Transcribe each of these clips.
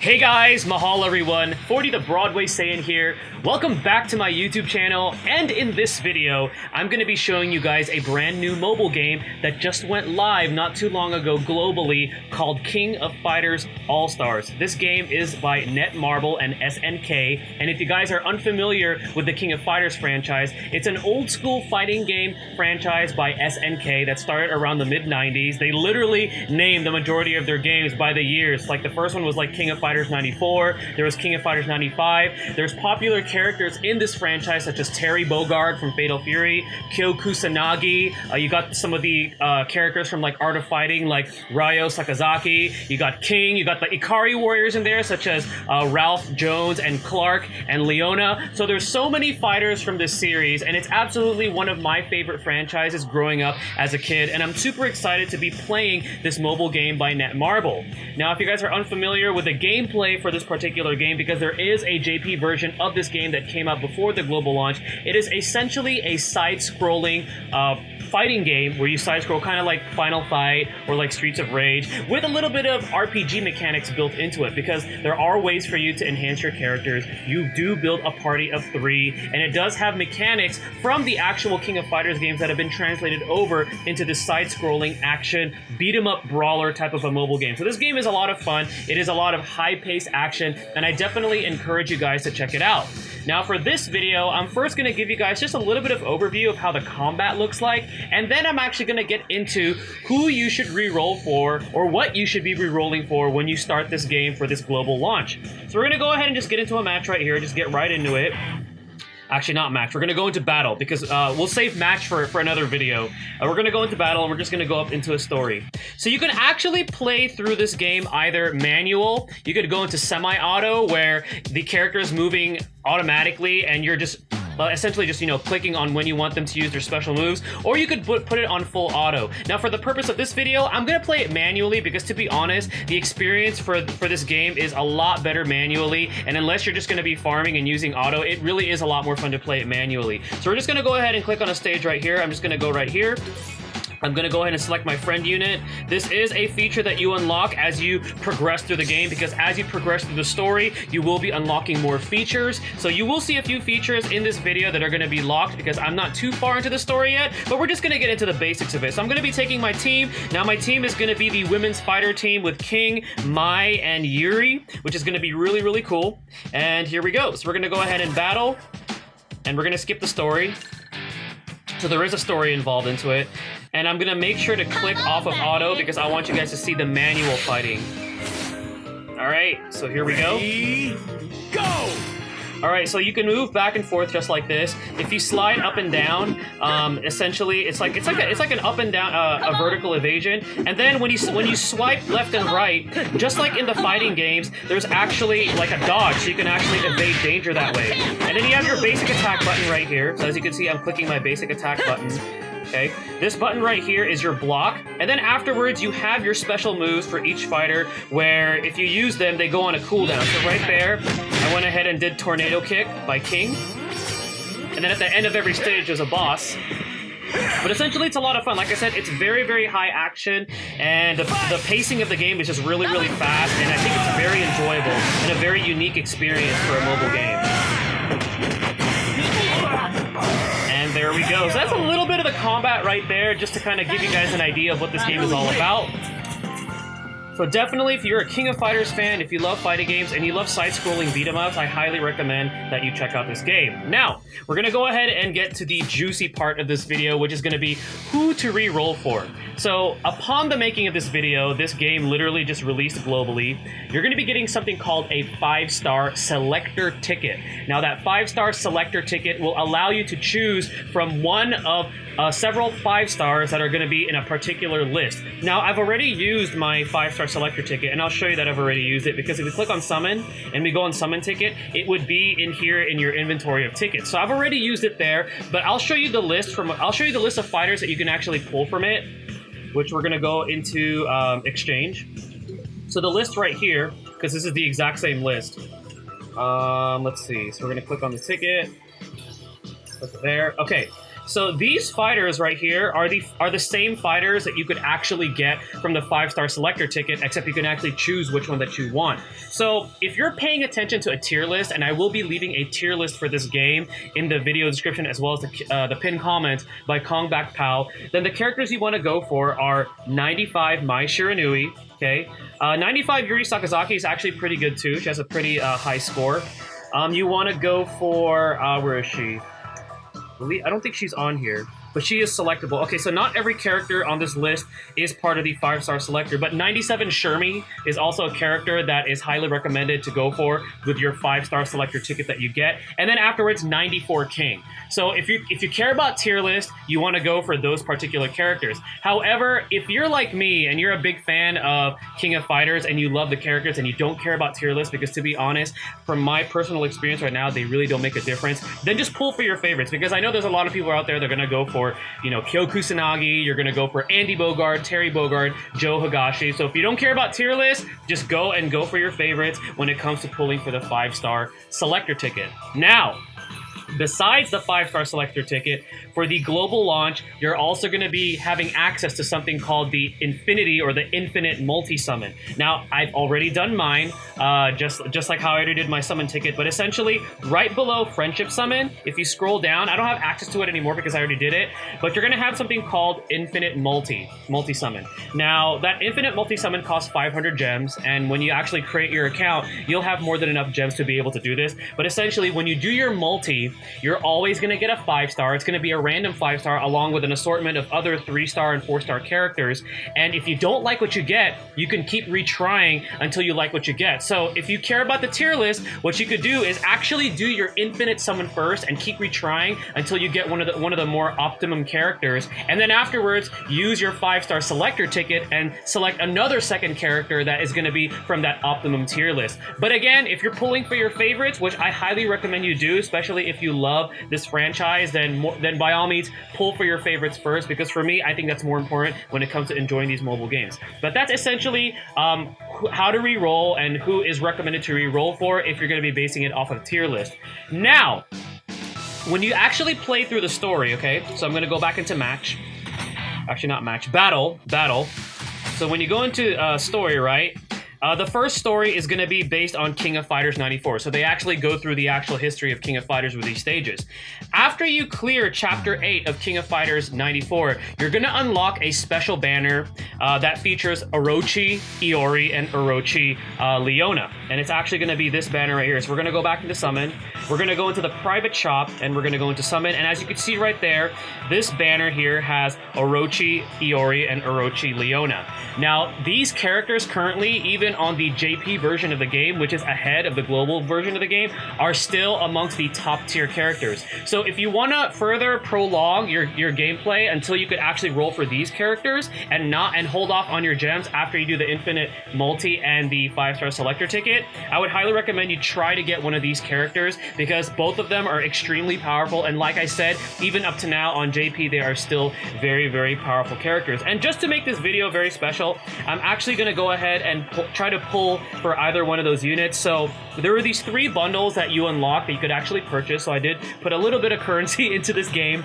Hey guys, mahal everyone, 40 the Broadway Saiyan here. Welcome back to my YouTube channel, and in this video, I'm going to be showing you guys a brand new mobile game that just went live not too long ago globally called King of Fighters All-Stars. This game is by Netmarble and SNK, and if you guys are unfamiliar with the King of Fighters franchise, it's an old school fighting game franchise by SNK that started around the mid-90s. They literally named the majority of their games by the years. Like the first one was like King of Fighters 94, there was King of Fighters 95, there's popular characters in this franchise such as Terry Bogard from Fatal Fury, Kyo Kusanagi, you got some of the characters from like Art of Fighting like Ryo Sakazaki, you got King, you got the Ikari warriors in there such as Ralph Jones and Clark and Leona. So there's so many fighters from this series, and it's absolutely one of my favorite franchises growing up as a kid, and I'm super excited to be playing this mobile game by Netmarble. Now, if you guys are unfamiliar with the gameplay for this particular game, because there is a JP version of this game that came out before the global launch, it is essentially a side-scrolling fighting game where you side-scroll kind of like Final Fight or like Streets of Rage with a little bit of RPG mechanics built into it, because there are ways for you to enhance your characters. You do build a party of 3, and it does have mechanics from the actual King of Fighters games that have been translated over into this side-scrolling action beat-em-up brawler type of a mobile game. So this game is a lot of fun. It is a lot of high-paced action, and I definitely encourage you guys to check it out. Now for this video, I'm first going to give you guys just a little bit of overview of how the combat looks like, and then I'm actually going to get into who you should re-roll for, or what you should be re-rolling for when you start this game for this global launch. So we're going to go ahead and just get into a match right here, just get right into it. Actually, not match. We're going to go into battle, because we'll save match for another video. We're going to go into battle, and we're just going to go up into a story. So you can actually play through this game either manual, you could go into semi-auto, where the character is moving automatically, and you're just essentially just, you know, clicking on when you want them to use their special moves, or you could put it on full auto. Now, for the purpose of this video, I'm going to play it manually, because to be honest, the experience for this game is a lot better manually, and unless you're just going to be farming and using auto, it really is a lot more fun to play it manually. So we're just going to go ahead and click on a stage right here. I'm just going to go right here. I'm going to go ahead and select my friend unit. This is a feature that you unlock as you progress through the game, because as you progress through the story, you will be unlocking more features. So you will see a few features in this video that are going to be locked, because I'm not too far into the story yet, but we're just going to get into the basics of it. So I'm going to be taking my team. Now my team is going to be the women's fighter team with King, Mai, and Yuri, which is going to be really, really cool. And here we go. So we're going to go ahead and battle, and we're going to skip the story. So there is a story involved into it, and I'm gonna make sure to click off of auto because I want you guys to see the manual fighting. All right, so here we go. Ready, go! All right, so you can move back and forth just like this. If you slide up and down, essentially it's like an up and down a vertical evasion. And then when you swipe left and right, just like in the fighting games, there's actually like a dodge, so you can actually evade danger that way. And then you have your basic attack button right here. So as you can see, I'm clicking my basic attack button. Okay, this button right here is your block, and then afterwards you have your special moves for each fighter, where if you use them, they go on a cooldown. So right there, I went ahead and did Tornado Kick by King, and then at the end of every stage there's a boss. But essentially, it's a lot of fun. Like I said, it's very, very high action, and the pacing of the game is just really, really fast, and I think it's very enjoyable and a very unique experience for a mobile game. And there we go. So that's a little bit of the combat right there, just to kind of give you guys an idea of what this game is all about. So definitely, if you're a King of Fighters fan, if you love fighting games, and you love side-scrolling beat-em-ups, I highly recommend that you check out this game. Now, we're going to go ahead and get to the juicy part of this video, which is going to be who to re-roll for. So, upon the making of this video, this game literally just released globally. You're going to be getting something called a 5-star selector ticket. Now, that 5-star selector ticket will allow you to choose from one of several 5-stars that are going to be in a particular list. Now, I've already used my 5-star selector ticket, and I'll show you that I've already used it, because if we click on summon and we go on summon ticket, it would be in here in your inventory of tickets. So I've already used it there, but I'll show you the list of fighters that you can actually pull from it, which we're going to go into exchange. So the list right here, because this is the exact same list. Let's see. So we're going to click on the ticket. Click there. Okay. So these fighters right here are the same fighters that you could actually get from the 5-star selector ticket, except you can actually choose which one that you want. So if you're paying attention to a tier list, and I will be leaving a tier list for this game in the video description as well as the pinned comment by Kongbak Pao, then the characters you want to go for are 95 Mai Shiranui, okay? 95 Yuri Sakazaki is actually pretty good too. She has a pretty high score. You want to go for, where is she? I don't think she's on here, but she is selectable. Okay, so not every character on this list is part of the 5-star selector, but 97 Shermie is also a character that is highly recommended to go for with your 5-star selector ticket that you get. And then afterwards, 94 King. So if you care about tier list, you want to go for those particular characters. However, if you're like me and you're a big fan of King of Fighters and you love the characters and you don't care about tier list, because to be honest, from my personal experience right now, they really don't make a difference, then just pull for your favorites, because I know there's a lot of people out there that are going to go for, you know, Kyo Kusanagi, you're going to go for Andy Bogard, Terry Bogard, Joe Higashi. So if you don't care about tier list, just go for your favorites when it comes to pulling for the 5-star selector ticket. Now, besides the 5-star selector ticket, for the global launch, you're also going to be having access to something called the Infinity or the Infinite Multi-Summon. Now, I've already done mine, just like how I already did my summon ticket, but essentially, right below Friendship Summon, if you scroll down, I don't have access to it anymore because I already did it, but you're going to have something called Infinite Multi-Summon. Now, that Infinite Multi-Summon costs 500 gems, and when you actually create your account, you'll have more than enough gems to be able to do this, but essentially, when you do your multi, you're always going to get a 5-star. It's going to be a random 5-star along with an assortment of other 3-star and 4-star characters. And if you don't like what you get, you can keep retrying until you like what you get. So if you care about the tier list, what you could do is actually do your infinite summon first and keep retrying until you get one of the more optimum characters. And then afterwards, use your 5-star selector ticket and select another second character that is going to be from that optimum tier list. But again, if you're pulling for your favorites, which I highly recommend you do, especially if you love this franchise, then by all means, pull for your favorites first, because for me, I think that's more important when it comes to enjoying these mobile games. But that's essentially how to re-roll and who is recommended to re-roll for if you're going to be basing it off of a tier list. Now, when you actually play through the story, okay, so I'm going to go back into match. Actually, not match, battle. So when you go into story, right, the first story is going to be based on King of Fighters 94. So they actually go through the actual history of King of Fighters with these stages. After you clear Chapter 8 of King of Fighters 94, you're going to unlock a special banner that features Orochi Iori and Orochi Leona. And it's actually going to be this banner right here. So we're going to go back into Summon. We're going to go into the private shop, and we're going to go into Summon. And as you can see right there, this banner here has Orochi Iori and Orochi Leona. Now, these characters currently, even on the JP version of the game, which is ahead of the global version of the game, are still amongst the top tier characters. So if you want to further prolong your gameplay until you could actually roll for these characters and hold off on your gems after you do the infinite multi and the 5-star selector ticket, I would highly recommend you try to get one of these characters, because both of them are extremely powerful, and like I said, even up to now on JP, they are still very, very powerful characters. And just to make this video very special, I'm actually going to go ahead and try to pull for either one of those units. So there were these 3 bundles that you unlock that you could actually purchase. So I did put a little bit of currency into this game,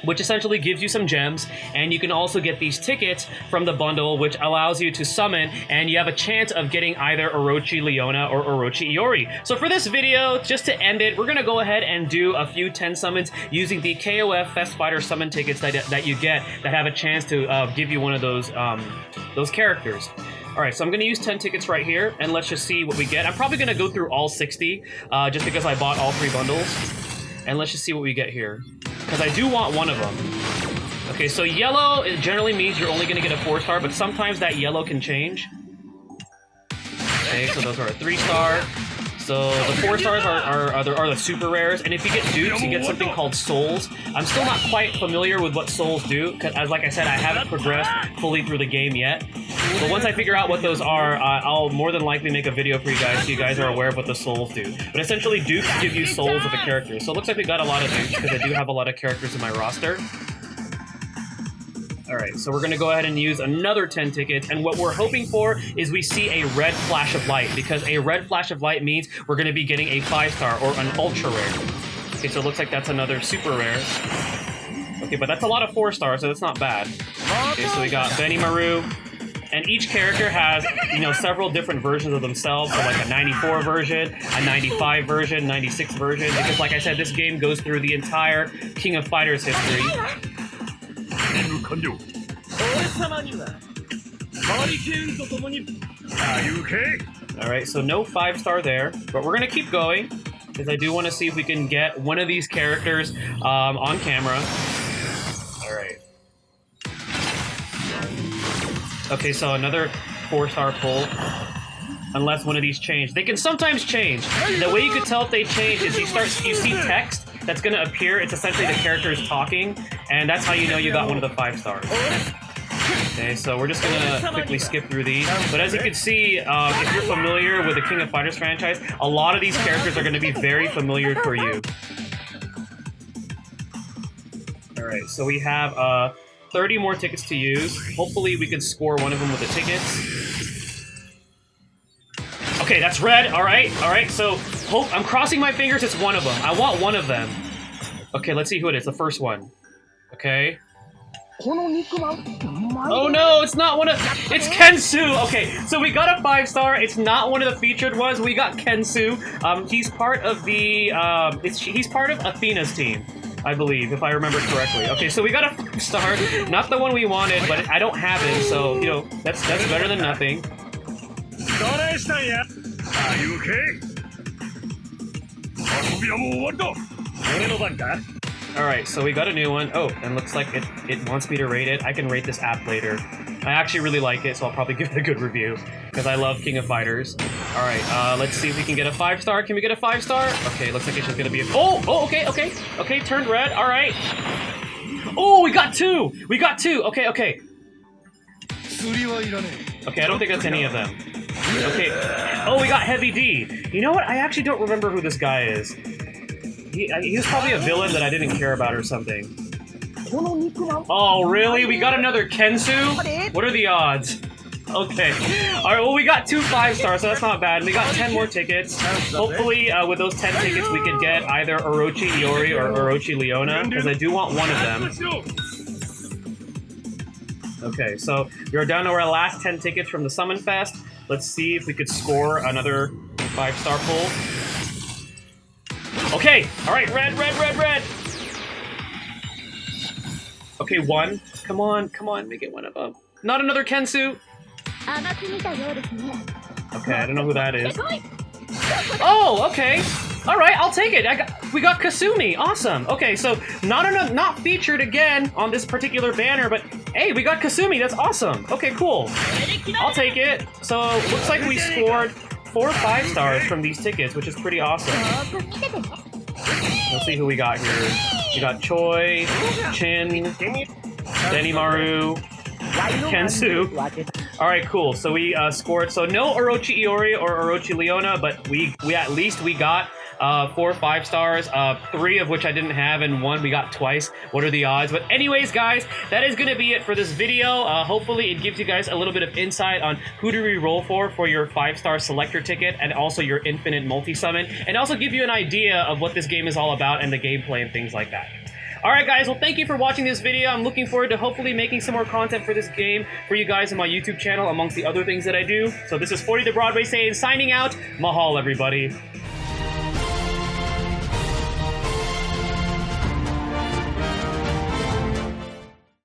which essentially gives you some gems, and you can also get these tickets from the bundle, which allows you to summon, and you have a chance of getting either Orochi Leona or Orochi Iori. So for this video, just to end it, we're going to go ahead and do a few 10 summons using the KOF Fest Fighter summon tickets that you get that have a chance to give you one of those characters. Alright, so I'm going to use 10 tickets right here, and let's just see what we get. I'm probably going to go through all 60, just because I bought all 3 bundles. And let's just see what we get here, because I do want one of them. Okay, so yellow generally means you're only going to get a 4-star, but sometimes that yellow can change. Okay, so those are a 3-star. So the 4-stars are the super rares, and if you get dupes, you get something called souls. I'm still not quite familiar with what souls do, because as like I said, I haven't progressed fully through the game yet. But once I figure out what those are, I'll more than likely make a video for you guys so you guys are aware of what the souls do. But essentially, dupes give you souls of the characters. So it looks like we got a lot of dupes, because I do have a lot of characters in my roster. Alright, so we're going to go ahead and use another 10 tickets, and what we're hoping for is we see a red flash of light, because a red flash of light means we're going to be getting a 5-star or an ultra rare. Okay, so it looks like that's another super rare. Okay, but that's a lot of 4 stars, so that's not bad. Okay, so we got Benny Maru. And each character has, you know, several different versions of themselves. So like a 94 version, a 95 version, 96 version. Because like I said, this game goes through the entire King of Fighters history. Alright, so no 5-star there. But we're going to keep going. Because I do want to see if we can get one of these characters on camera. Alright. Okay, so another 4-star pull. Unless one of these change. They can sometimes change. The way you can tell if they change is you see text that's going to appear. It's essentially the characters talking. And that's how you know you got one of the 5 stars. Okay, so we're just going to quickly skip through these. But as you can see, if you're familiar with the King of Fighters franchise, a lot of these characters are going to be very familiar for you. Alright, so we have 30 more tickets to use. Hopefully we can score one of them with the tickets. Okay, that's red. Alright, so I'm crossing my fingers it's one of them. I want one of them. Okay, let's see who it is. The first one. Okay. Oh no, it's not one of... It's Kensu! Okay, so we got a 5-star. It's not one of the featured ones. We got Kensu. He's part of the... he's part of Athena's team, I believe, if I remember correctly. Okay, so we got a 5-star. Not the one we wanted, but I don't have him, so, you know, that's better than nothing. Are you okay? Alright, so we got a new one. Oh, and looks like it wants me to rate it. I can rate this app later. I actually really like it, so I'll probably give it a good review. Because I love King of Fighters. Alright, let's see if we can get a 5-star. Can we get a 5-star? Okay, looks like it's just gonna be a... Oh, okay. Okay, turned red. Alright. Oh, we got 2! We got 2! Okay. Okay, I don't think that's any of them. Okay. Oh, we got Heavy D. You know what? I actually don't remember who this guy is. He was probably a villain that I didn't care about or something. Oh, really? We got another Kensu? What are the odds? Okay. Alright, well, we got 2 5-stars, so that's not bad. We got 10 more tickets. Hopefully, with those 10 tickets, we could get either Orochi Iori or Orochi Leona, because I do want one of them. Okay, so we're down to our last 10 tickets from the Summon Fest. Let's see if we could score another 5-star pull. Okay, alright, red. Okay, 1. Come on, make it one of them. Not another Kensu! Okay, I don't know who that is. Oh, okay. Alright, I'll take it. We got Kasumi. Awesome. Okay, so not featured again on this particular banner, but hey, we got Kasumi. That's awesome. Okay, cool. I'll take it. So, looks like we scored 4 5-stars from these tickets, which is pretty awesome. Let's see who we got here. We got Choi, Chin, Benimaru, Kensu. Alright, cool. So we scored, so no Orochi Iori or Orochi Leona, but we at least we got 4 5-stars, 3 of which I didn't have, and 1 we got twice. What are the odds? But anyways, guys, that is going to be it for this video. Hopefully it gives you guys a little bit of insight on who to re-roll for your 5-star selector ticket, and also your infinite multi-summon, and also give you an idea of what this game is all about and the gameplay and things like that. Alright guys, well thank you for watching this video. I'm looking forward to hopefully making some more content for this game for you guys on my YouTube channel, amongst the other things that I do. So this is 40 the Broadway Saiyan signing out. Mahal, everybody.